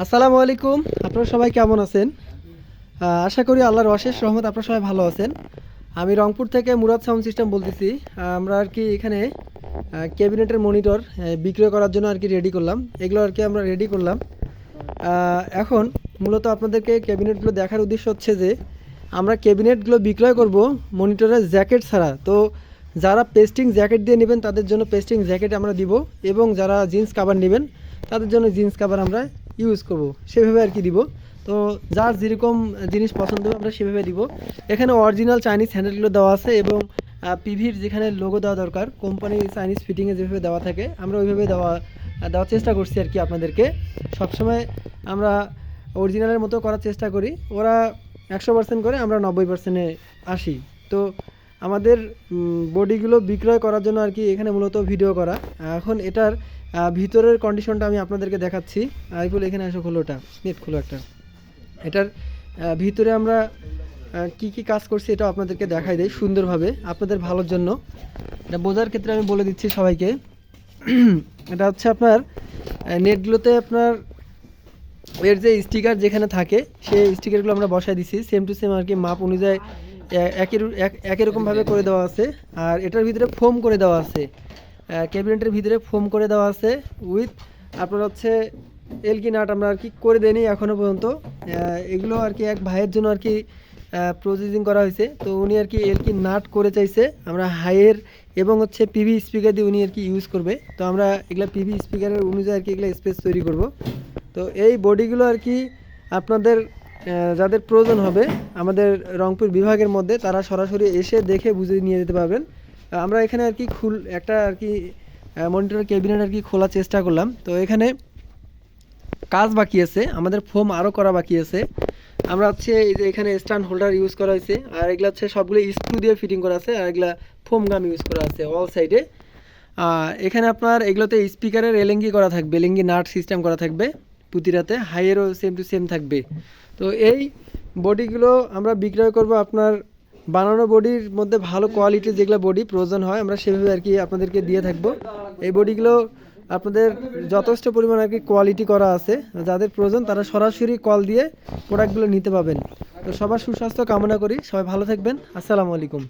আসসালামু আলাইকুম। আপনারা সবাই কেমন আছেন? আশা করি আল্লাহর অশেষ রহমত আপনারা সবাই ভালো আছেন। আমি রংপুর থেকে মুরাদ সাউন্ড সিস্টেম বলতেছি। আমরা আর কি এখানে ক্যাবিনেটের মনিটর বিক্রয় করার জন্য আর কি রেডি করলাম। এগুলো আর কি আমরা রেডি করলাম। এখন মূলত আপনাদেরকে ক্যাবিনেটগুলো দেখার উদ্দেশ্য হচ্ছে যে আমরা ক্যাবিনেটগুলো বিক্রয় করব মনিটরের জ্যাকেট ছাড়া। তো যারা পেস্টিং জ্যাকেট দিয়ে নেবেন তাদের জন্য পেস্টিং জ্যাকেট আমরা দিব, এবং যারা জিন্স কাভার নেবেন তাদের জন্য জিন্স কাভার আমরা ইউজ করব, সেভাবে আর কি দিব। তো যার যেরকম জিনিস পছন্দ হবে আমরা সেভাবে দিব। এখানে অরিজিনাল চাইনিজ হ্যান্ডেলগুলো দেওয়া আছে, এবং পিভির যেখানে লোগো দেওয়া দরকার কোম্পানি চাইনিজ ফিটিংয়ে যেভাবে দেওয়া থাকে আমরা ওইভাবে দেওয়ার চেষ্টা করছি আর কি। আপনাদেরকে সবসময় আমরা অরিজিনালের মতো করার চেষ্টা করি। ওরা 100% করে, আমরা 90%-এ আসি। তো আমাদের বডিগুলো বিক্রয় করার জন্য আর কি এখানে মূলত ভিডিও করা। এখন এটার ভিতরের কন্ডিশনটা আমি আপনাদেরকে দেখাচ্ছি। আইফুল এখানে আসো, খোলো, ওটা নেট খোলো একটা। এটার ভিতরে আমরা কি কি কাজ করছি এটা আপনাদেরকে দেখাই দেই সুন্দরভাবে আপনাদের ভালোর জন্য। এটা বোঝার ক্ষেত্রে আমি বলে দিচ্ছি সবাইকে। এটা হচ্ছে আপনার নেটগুলোতে আপনার এর যে স্টিকার যেখানে থাকে সেই স্টিকারগুলো আমরা বসাই দিছি সেম টু সেম আর কি, মাপ অনুযায়ী একই রকমভাবে করে দেওয়া আছে। আর এটার ভিতরে ফোম করে দেওয়া আছে, ক্যাবিনেটের ভিতরে ফোম করে দেওয়া আছে উইথ আপনার হচ্ছে এলকি নাট আমরা আর কি করে দেয়নি এখনও পর্যন্ত। এগুলো আর কি এক ভাইয়ের জন্য আর কি প্রসেসিং করা হয়েছে। তো উনি আর কি এলকি নাট করে চাইছে আমরা হাইয়ের, এবং হচ্ছে পিভি স্পিকার দিয়ে উনি আর কি ইউজ করবে। তো আমরা এগুলো পিভি স্পিকারের অনুযায়ী আর কি এগুলো স্পেস তৈরি করব। তো এই বডিগুলো আর কি আপনাদের যাদের প্রয়োজন হবে আমাদের রংপুর বিভাগের মধ্যে তারা সরাসরি এসে দেখে বুঝে নিয়ে যেতে পারবেন। আমরা এখানে আর কি একটা আর কি মনিটর ক্যাবিনেট আর কি খোলার চেষ্টা করলাম। তো এখানে কাজ বাকি আছে, আমাদের ফোম আরও করা বাকি আছে। আমরা হচ্ছে এই যে এখানে স্ট্যান্ড হোল্ডার ইউজ করা হয়েছে, আর এগুলো হচ্ছে সবগুলো স্ক্রু দিয়ে ফিটিং করা আছে, আর এগুলা ফোম গাম ইউজ করা আছে অল সাইডে। এখানে আপনার এগুলোতে স্পিকারের এলেঙ্গি করা থাকবে, এলেঙ্গি নাট সিস্টেম করা থাকবে প্রতিটাতে, হাইয়েরও সেম টু সেম থাকবে। তো এই বডিগুলো আমরা বিক্রয় করব আপনার বানানো বডির মধ্যে ভালো কোয়ালিটির যেগুলো বডি প্রয়োজন হয় আমরা সেভাবে আর কি আপনাদেরকে দিয়ে থাকবো। এই বডিগুলো আপনাদের যথেষ্ট পরিমাণ আর কি কোয়ালিটি করা আছে, যাদের প্রয়োজন তারা সরাসরি কল দিয়ে প্রোডাক্টগুলো নিতে পাবেন। তো সবার সুস্বাস্থ্য কামনা করি, সবাই ভালো থাকবেন। আসসালামু আলাইকুম।